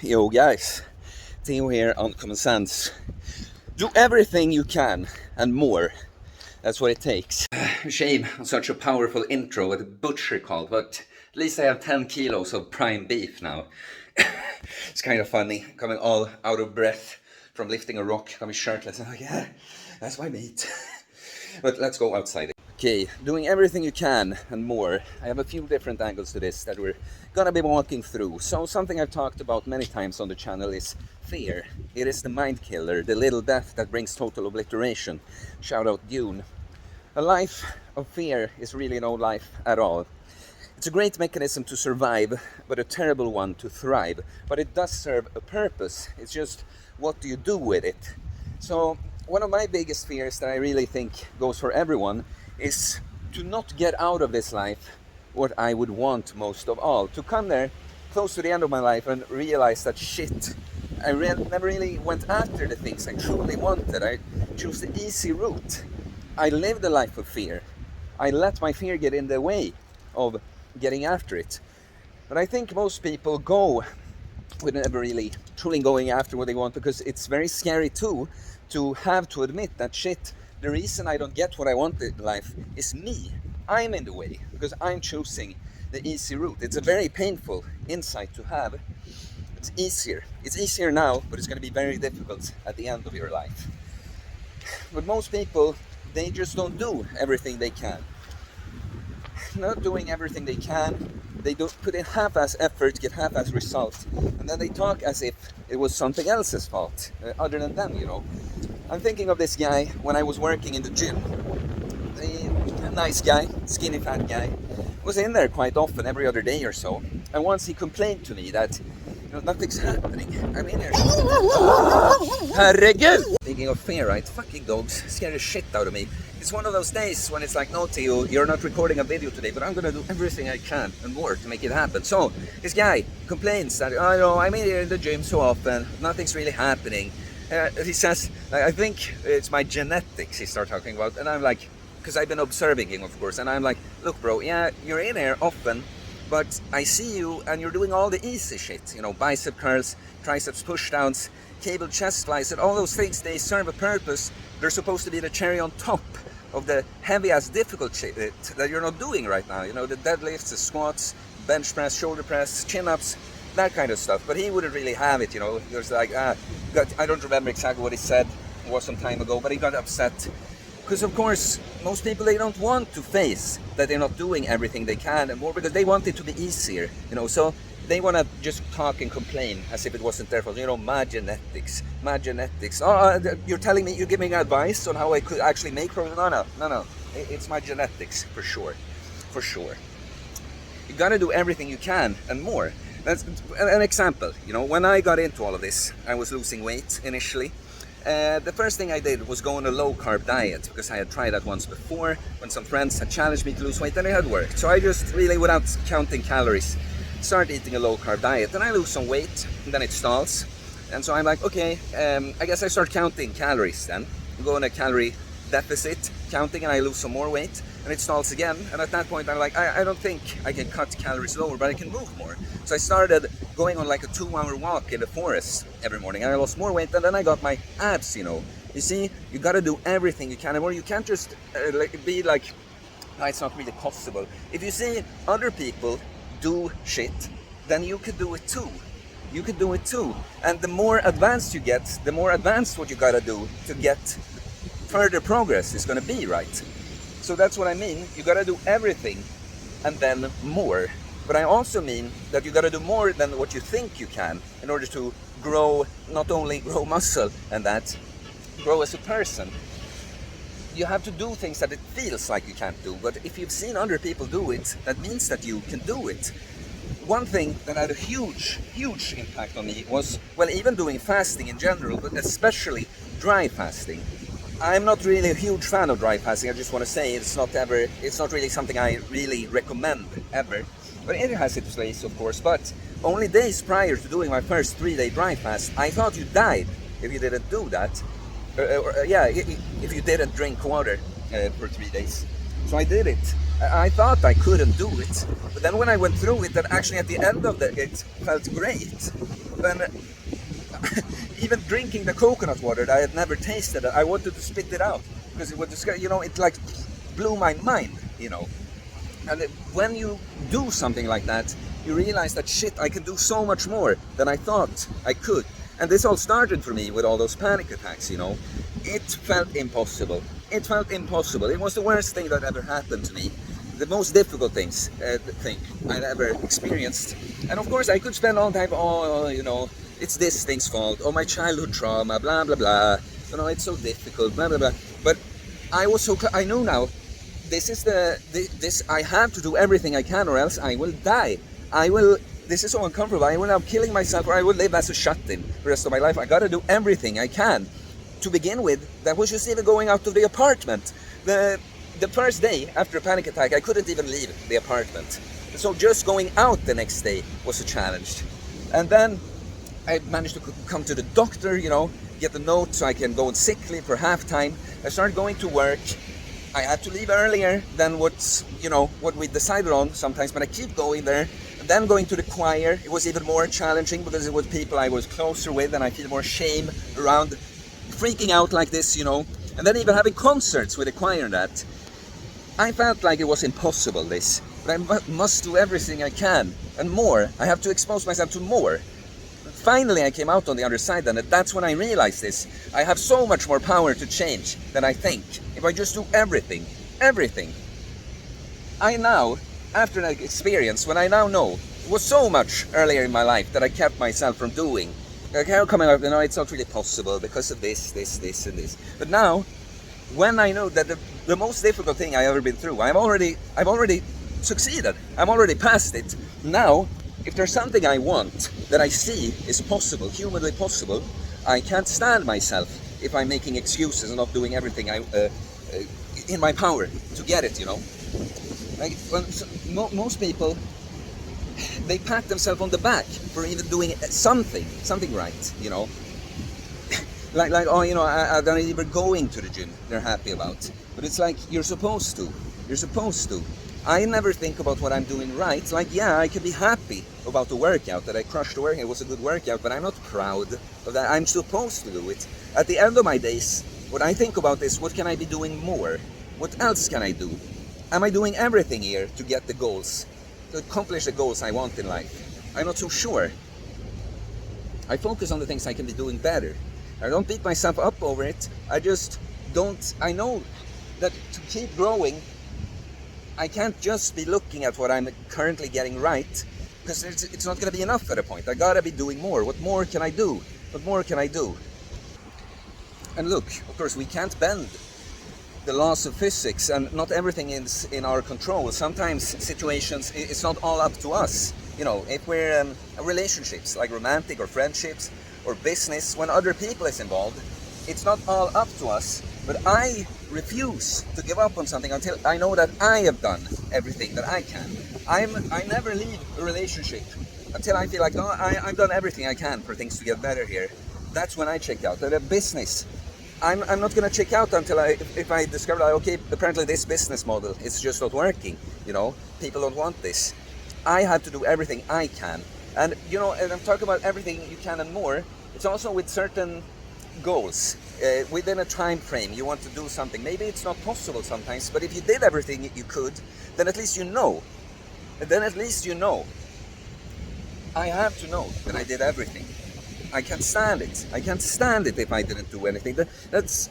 Yo guys, Theo here on Common Sense. Do everything you can and more. That's what it takes. Shame on such a powerful intro with a butcher call, but at least I have 10 kilos of prime beef now. It's kind of funny, coming all out of breath from lifting a rock, coming shirtless. I'm like, yeah, that's my meat. But let's go outside. Okay, doing everything you can and more. I have a few different angles to this that we're gonna be walking through. So something I've talked about many times on the channel is fear. It is the mind killer, the little death that brings total obliteration. Shout out Dune. A life of fear is really no life at all. It's a great mechanism to survive, but a terrible one to thrive. But it does serve a purpose. It's just, what do you do with it? So one of my biggest fears that I really think goes for everyone is to not get out of this life what I would want most of all. To come there, close to the end of my life, and realize that shit, I never really went after the things I truly wanted. I chose the easy route. I lived a life of fear. I let my fear get in the way of getting after it. But I think most people go with never really truly going after what they want, because it's very scary too to have to admit that shit, the reason I don't get what I want in life is me. I'm in the way because I'm choosing the easy route. It's a very painful insight to have. It's easier. It's easier now, but it's going to be very difficult at the end of your life. But most people, they just don't do everything they can. Not doing everything they can, they don't put in half-ass effort, get half-ass results, and then they talk as if it was something else's fault, other than them, you know. I'm thinking of this guy when I was working in the gym. A nice guy, skinny fat guy, was in there quite often, every other day or so. And once he complained to me that, you know, nothing's happening. I'm in here. Herregud! Speaking of fear, right? Fucking dogs scare the shit out of me. It's one of those days when it's like, no Theo, you're not recording a video today, but I'm gonna do everything I can and more to make it happen. So, this guy complains that, oh no, I'm in here in the gym so often, nothing's really happening. He says, I think it's my genetics he starts talking about, and I'm like, because I've been observing him, of course, and I'm like, look bro, yeah, you're in here often, but I see you and you're doing all the easy shit, you know, bicep curls, triceps pushdowns, cable chest flies, and all those things, they serve a purpose. They're supposed to be the cherry on top of the heavy-ass difficult shit that you're not doing right now, you know, the deadlifts, the squats, bench press, shoulder press, chin-ups, that kind of stuff. But he wouldn't really have it, you know. He was like, I don't remember exactly what he said, it was some time ago, but he got upset. Because of course, most people, they don't want to face that they're not doing everything they can and more, because they want it to be easier, you know. So they want to just talk and complain as if it wasn't their fault. You know, my genetics. Oh, you're telling me, you're giving advice on how I could actually make progress? No. It's my genetics, for sure. You gotta do everything you can and more. That's an example. You know, when I got into all of this, I was losing weight initially. The first thing I did was go on a low-carb diet, because I had tried that once before when some friends had challenged me to lose weight and it had worked. So I just really, without counting calories, start eating a low-carb diet, and I lose some weight, and then it stalls. And so I'm like, okay, I guess I start counting calories then. Go on a calorie deficit counting, and I lose some more weight, and it stalls again. And at that point I'm like, I don't think I can cut calories lower, but I can move more. So I started going on like a 2-hour walk in the forest every morning, and I lost more weight, and then I got my abs, you know. You see, you gotta do everything you can and more. You can't just be like, no, it's not really possible. If you see other people do shit, then you could do it too. And the more advanced you get, the more advanced what you gotta do to get further progress is gonna be, right? So that's what I mean. You gotta do everything and then more. But I also mean that you gotta do more than what you think you can in order to grow, not only grow muscle and that, grow as a person. You have to do things that it feels like you can't do, but if you've seen other people do it, that means that you can do it. One thing that had a huge impact on me was, well, even doing fasting in general, but especially dry fasting. I'm not really a huge fan of dry fasting. I just want to say it's not really something I really recommend ever. But it has its place, of course. But only days prior to doing my first 3-day dry fast, I thought you died if you didn't do that. If you didn't drink water for 3 days. So I did it. I thought I couldn't do it, but then when I went through it, that actually at the end of it felt great. Then even drinking the coconut water that I had never tasted, I wanted to spit it out because it was disgusting. It like blew my mind. And when you do something like that, you realize that shit, I can do so much more than I thought I could. And this all started for me with all those panic attacks. It felt impossible. It felt impossible. It was the worst thing that ever happened to me. The most difficult thing I'd ever experienced. And of course, I could spend all the time, it's this thing's fault, or my childhood trauma, blah, blah, blah. It's so difficult, blah, blah, blah. But I was I know now, this I have to do everything I can or else I will die. This is so uncomfortable. I will end up killing myself or I will live as a shut-in the rest of my life. I gotta do everything I can. To begin with, that was just even going out of the apartment. The first day after a panic attack, I couldn't even leave the apartment. So just going out the next day was a challenge. And then I managed to come to the doctor, get the note so I can go on sick leave for half time. I started going to work. I had to leave earlier than what we decided on sometimes, but I keep going there. And then going to the choir, it was even more challenging because it was people I was closer with and I feel more shame around freaking out like this, And then even having concerts with the choir and that. I felt like it was impossible, this. But I must do everything I can and more. I have to expose myself to more. Finally, I came out on the other side, and that's when I realized this. I have so much more power to change than I think. If I just do everything. I now, after that experience, when I now know, it was so much earlier in my life that I kept myself from doing. I kept coming out, it's not really possible because of this, and this. But now, when I know that the most difficult thing I've ever been through, I've already succeeded. I'm already past it. Now, if there's something I want that I see is possible, humanly possible, I can't stand myself if I'm making excuses and not doing everything in my power to get it. Like most people, they pat themselves on the back for even doing something right. like I'm not even going to the gym. They're happy about, but it's like you're supposed to. I never think about what I'm doing right. Like, yeah, I can be happy about the workout, that I crushed the workout, it was a good workout, but I'm not proud of that. I'm supposed to do it. At the end of my days, what I think about is, what can I be doing more? What else can I do? Am I doing everything here to get the goals, to accomplish the goals I want in life? I'm not so sure. I focus on the things I can be doing better. I don't beat myself up over it. I know that to keep growing, I can't just be looking at what I'm currently getting right, because it's not going to be enough at a point. I gotta be doing more. What more can I do? And look, of course, we can't bend the laws of physics, and not everything is in our control. Sometimes situations, it's not all up to us. If we're in relationships, like romantic or friendships or business, when other people is involved, it's not all up to us. But I refuse to give up on something until I know that I have done everything that I can. I never leave a relationship until I feel like, no, I've done everything I can for things to get better here. That's when I check out. At a business, I'm not going to check out until if I discover that, okay, apparently this business model is just not working. People don't want this. I have to do everything I can. And, and I'm talking about everything you can and more. It's also with certain goals. Within a time frame, you want to do something. Maybe it's not possible sometimes, but if you did everything you could, then at least you know. I have to know that I did everything. I can't stand it. I can't stand it if I didn't do anything.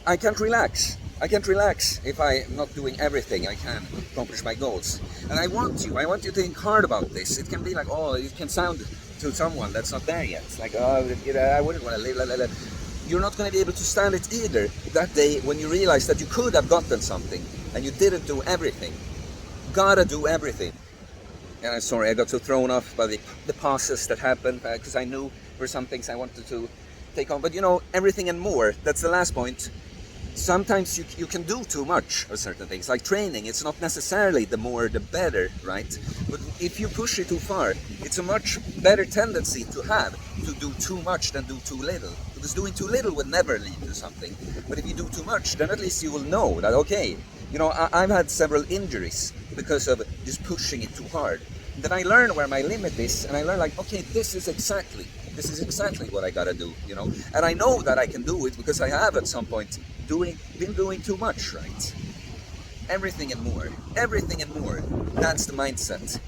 I can't relax. If I'm not doing everything I can to accomplish my goals. And I want you to think hard about this. It can be like, it can sound to someone that's not there yet. It's like, I wouldn't want to live. You're not going to be able to stand it either that day when you realize that you could have gotten something and you didn't do everything. Gotta do everything. And I'm sorry, I got so thrown off by the pauses that happened because I knew there were some things I wanted to take on. But everything and more, that's the last point. Sometimes you can do too much of certain things, like training. It's not necessarily the more the better, right? But if you push it too far, it's a much better tendency to have to do too much than do too little. Because doing too little would never lead to something. But if you do too much, then at least you will know that, okay, You know, I've had several injuries because of just pushing it too hard. Then I learn where my limit is, and I learn like, okay, this is exactly what I gotta do, you know. And I know that I can do it because I have at some point been doing too much, right? Everything and more, everything and more. That's the mindset.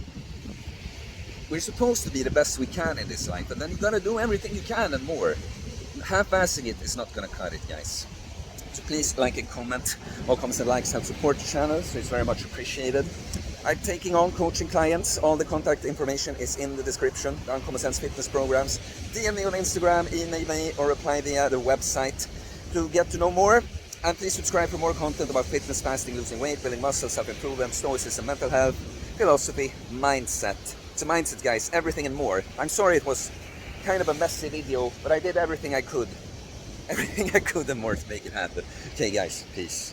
We're supposed to be the best we can in this life, and then you gotta do everything you can and more. Half-assing it is not gonna cut it, guys. So please like and comment. All comments and likes help support the channel, so it's very much appreciated. I'm taking on coaching clients. All the contact information is in the description. The Uncommon Sense Fitness programs. DM me on Instagram, email me, or reply via the website to get to know more. And please subscribe for more content about fitness, fasting, losing weight, building muscle, self-improvement, stoicism, mental health, philosophy, mindset. It's a mindset, guys. Everything and more. I'm sorry it was kind of a messy video, but I did everything I could. Everything I could and more to make it happen. Okay, guys. Peace.